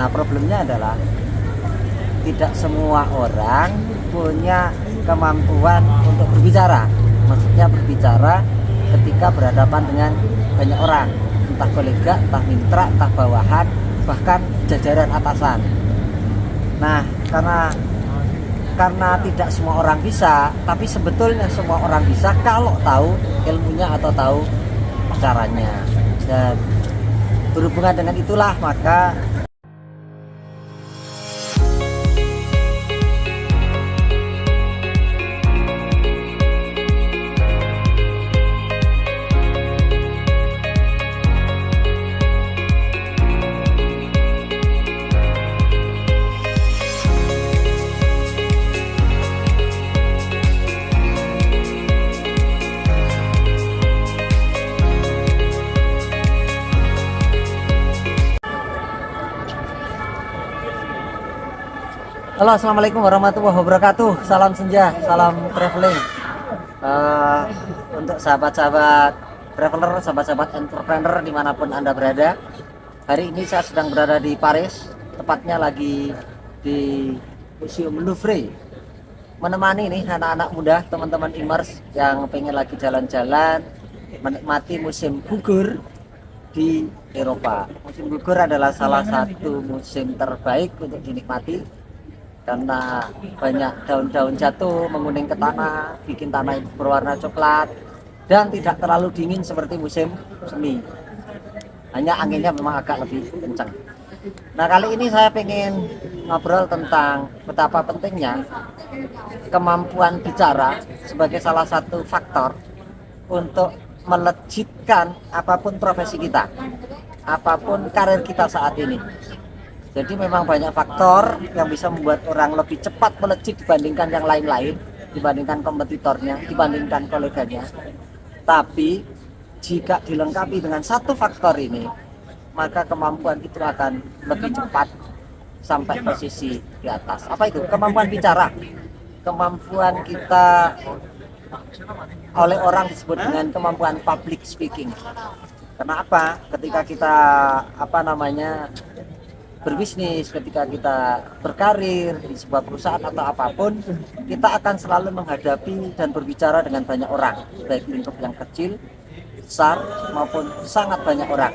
Nah, problemnya adalah tidak semua orang punya kemampuan untuk berbicara. Maksudnya berbicara ketika berhadapan dengan banyak orang, entah kolega, entah mitra, entah bawahan, bahkan jajaran atasan. Nah, karena tidak semua orang bisa, tapi sebetulnya semua orang bisa kalau tahu ilmunya atau tahu caranya. Dan berhubungan dengan itulah maka halo, assalamualaikum warahmatullahi wabarakatuh. Salam senja, salam traveling. Untuk sahabat-sahabat traveler, sahabat-sahabat entrepreneur dimanapun Anda berada. Hari ini saya sedang berada di Paris, tepatnya lagi di Museum Louvre. Menemani nih anak-anak muda, teman-teman Imers yang pengen lagi jalan-jalan, menikmati musim gugur di Eropa. Musim gugur adalah salah satu musim terbaik untuk dinikmati karena banyak daun-daun jatuh menguning ke tanah, bikin tanah itu berwarna coklat dan tidak terlalu dingin seperti musim semi. Hanya anginnya memang agak lebih kencang. Nah, kali ini saya pengen ngobrol tentang betapa pentingnya kemampuan bicara sebagai salah satu faktor untuk melejitkan apapun profesi kita, apapun karir kita saat ini. Jadi memang banyak faktor yang bisa membuat orang lebih cepat melejit dibandingkan yang lain-lain, dibandingkan kompetitornya, dibandingkan koleganya. Tapi jika dilengkapi dengan satu faktor ini, maka kemampuan itu akan lebih cepat sampai posisi di atas. Apa itu? Kemampuan bicara. Kemampuan kita oleh orang disebut dengan kemampuan public speaking. Kenapa? Ketika kita berbisnis, ketika kita berkarir di sebuah perusahaan atau apapun, kita akan selalu menghadapi dan berbicara dengan banyak orang, baik lingkup yang kecil, besar maupun sangat banyak orang,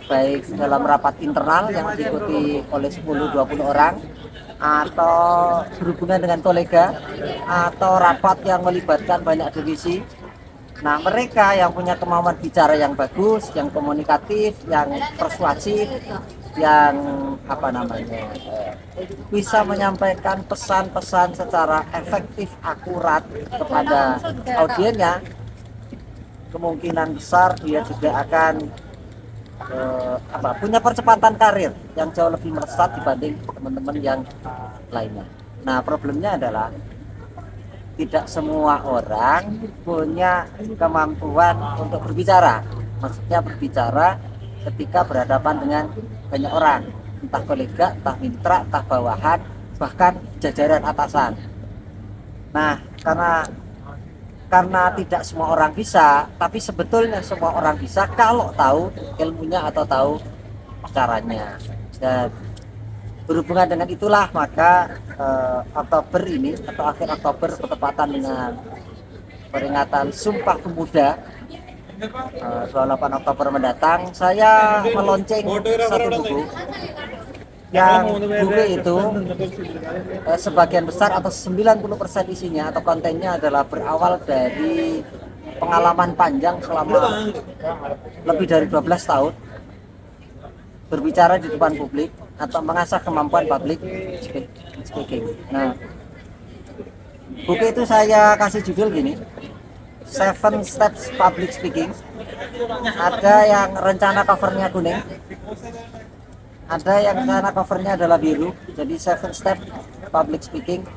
baik dalam rapat internal yang diikuti oleh 10-20 orang, atau berhubungan dengan kolega, atau rapat yang melibatkan banyak divisi. Nah, mereka yang punya kemampuan bicara yang bagus, yang komunikatif, yang persuasif, yang bisa menyampaikan pesan-pesan secara efektif, akurat kepada audiennya, kemungkinan besar dia juga akan punya percepatan karir yang jauh lebih melesat dibanding teman-teman yang lainnya. Nah, problemnya adalah tidak semua orang punya kemampuan untuk berbicara. Maksudnya berbicara ketika berhadapan dengan banyak orang, entah kolega, entah mitra, entah bawahan, bahkan jajaran atasan. Nah, karena tidak semua orang bisa, tapi sebetulnya semua orang bisa kalau tahu ilmunya atau tahu caranya. Dan berhubungan dengan itulah maka Oktober ini atau akhir Oktober bertepatan dengan peringatan Sumpah Pemuda 28 Oktober mendatang, saya melonceng satu buku yang buku itu sebagian besar atau 90% isinya atau kontennya adalah berawal dari pengalaman panjang selama lebih dari 12 tahun berbicara di depan publik atau mengasah kemampuan public speaking. Nah, buku itu saya kasih judul gini, 7 Steps Public Speaking. Ada yang rencana covernya kuning, ada yang rencana covernya adalah biru. Jadi 7 Step Public Speaking,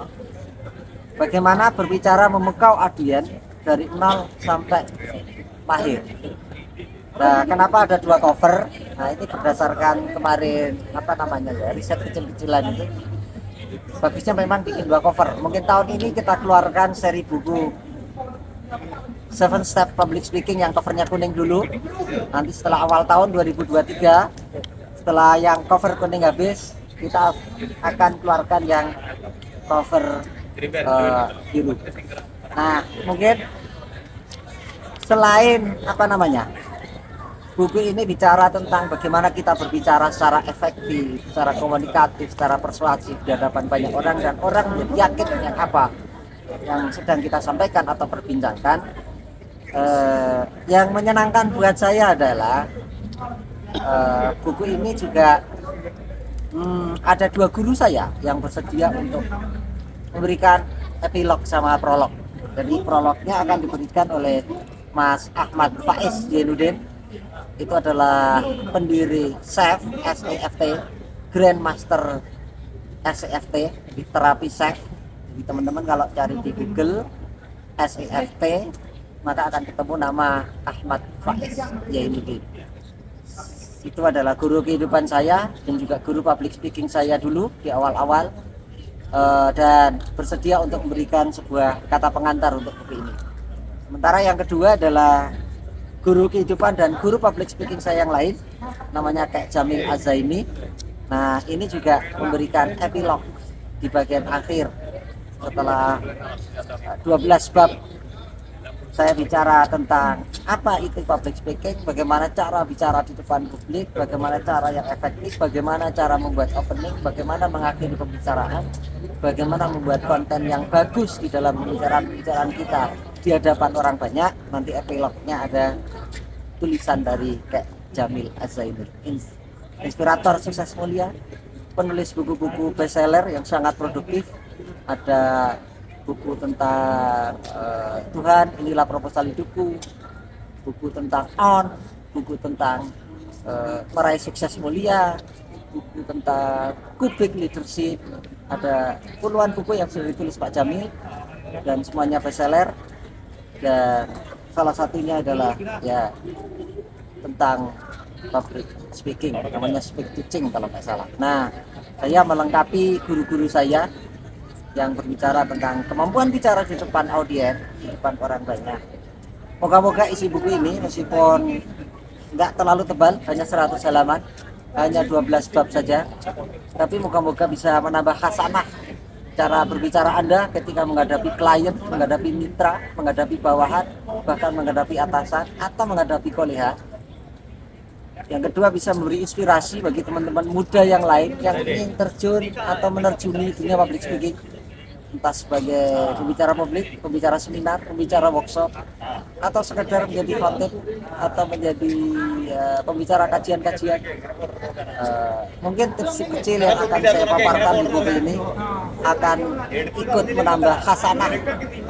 bagaimana berbicara memukau audien dari 0 sampai lahir. Nah, kenapa ada 2 cover? Nah, ini berdasarkan kemarin riset kecil-kecilan itu. Bagusnya memang bikin 2 cover. Mungkin tahun ini kita keluarkan seri buku 7 Step Public Speaking yang covernya kuning dulu. Nanti setelah awal tahun 2023, setelah yang cover kuning habis, kita akan keluarkan yang cover biru. Nah, mungkin selain apa namanya, buku ini bicara tentang bagaimana kita berbicara secara efektif, secara komunikatif, secara persuasif di hadapan banyak orang, dan orang menjadi yakin dengan apa yang sedang kita sampaikan atau perbincangkan. Yang menyenangkan buat saya adalah buku ini juga ada 2 guru saya yang bersedia untuk memberikan epilog sama prolog. Jadi prolognya akan diberikan oleh Mas Ahmad Faiz Zainuddin. Itu adalah pendiri SEF, SEFT, Grandmaster SEFT di terapi SEF. Jadi teman-teman kalau cari di Google SEFT maka akan ketemu nama Ahmad Faiz Zainuddin. Itu adalah guru kehidupan saya dan juga guru public speaking saya dulu di awal-awal, dan bersedia untuk memberikan sebuah kata pengantar untuk buku ini. Sementara yang kedua adalah guru kehidupan dan guru public speaking saya yang lain, namanya Kek Jamil Azaimi. Nah, ini juga memberikan epilog di bagian akhir setelah 12 bab. Saya bicara tentang apa itu public speaking, bagaimana cara bicara di depan publik, bagaimana cara yang efektif, bagaimana cara membuat opening, bagaimana mengakhiri pembicaraan, bagaimana membuat konten yang bagus di dalam pembicaraan kita di hadapan orang banyak. Nanti epilognya ada tulisan dari Kek Jamil Azaimi, inspirator sukses mulia, penulis buku-buku bestseller yang sangat produktif. Ada buku tentang Tuhan, inilah proposal hidupku, buku tentang buku tentang meraih sukses mulia, buku tentang kubik leadership. Ada puluhan buku yang sudah ditulis Pak Jamil dan semuanya bestseller. Dan salah satunya adalah ya tentang public speaking, namanya Speak Teaching kalau nggak salah. Nah, saya melengkapi guru-guru saya yang berbicara tentang kemampuan bicara di depan audiens, di depan orang banyak. Moga-moga isi buku ini meskipun nggak terlalu tebal, hanya 100 halaman, hanya 12 bab saja, tapi moga-moga bisa menambah khasanah cara berbicara Anda ketika menghadapi klien, menghadapi mitra, menghadapi bawahan, bahkan menghadapi atasan atau menghadapi kolega. Yang kedua, bisa memberi inspirasi bagi teman-teman muda yang lain yang ingin terjun atau menerjuni dunia public speaking, entah sebagai pembicara publik, pembicara seminar, pembicara workshop, atau sekedar menjadi khotib atau menjadi pembicara kajian-kajian. Mungkin tips kecil yang akan saya paparkan di buku ini akan ikut menambah khasanah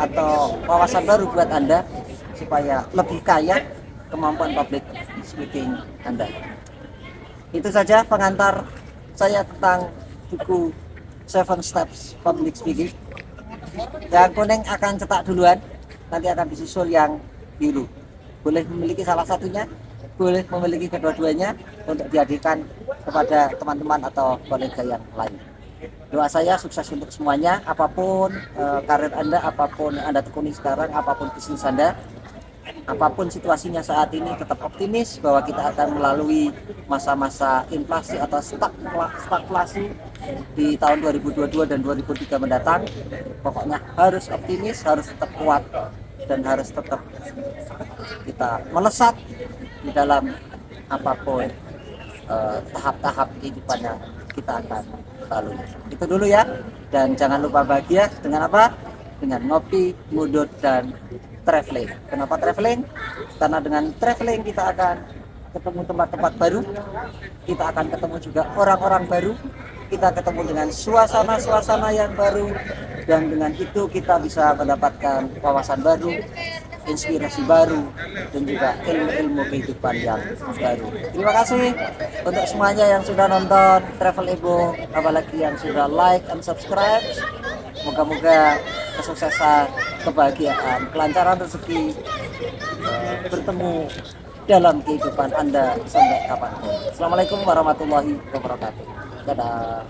atau wawasan baru buat Anda supaya lebih kaya kemampuan public speaking Anda. Itu saja pengantar saya tentang buku 7 Steps Public Speaking. Yang kuning akan cetak duluan, nanti akan disusul yang biru. Boleh memiliki salah satunya, boleh memiliki kedua-duanya untuk dihadirkan kepada teman-teman atau kolega yang lain. Doa saya sukses untuk semuanya, apapun karir Anda, apapun yang Anda tekuni sekarang, apapun bisnis Anda, apapun situasinya saat ini, tetap optimis bahwa kita akan melalui masa-masa inflasi atau stagflasi di tahun 2022 dan 2023 mendatang. Pokoknya harus optimis, harus tetap kuat, dan harus tetap kita melesat di dalam apapun tahap-tahap kehidupan yang kita akan lalui. Itu dulu ya, dan jangan lupa bahagia dengan apa? Dengan ngopi, mudut, dan traveling. Kenapa traveling? Karena dengan traveling kita akan ketemu tempat-tempat baru, kita akan ketemu juga orang-orang baru, kita ketemu dengan suasana-suasana yang baru, dan dengan itu kita bisa mendapatkan wawasan baru, inspirasi baru, dan juga ilmu-ilmu kehidupan yang baru. Terima kasih untuk semuanya yang sudah nonton Travel Ebo, apalagi yang sudah like and subscribe. Moga-moga kesuksesan, kebahagiaan, kelancaran rezeki bertemu dalam kehidupan Anda sampai kapanpun. Assalamualaikum warahmatullahi wabarakatuh. Dadah.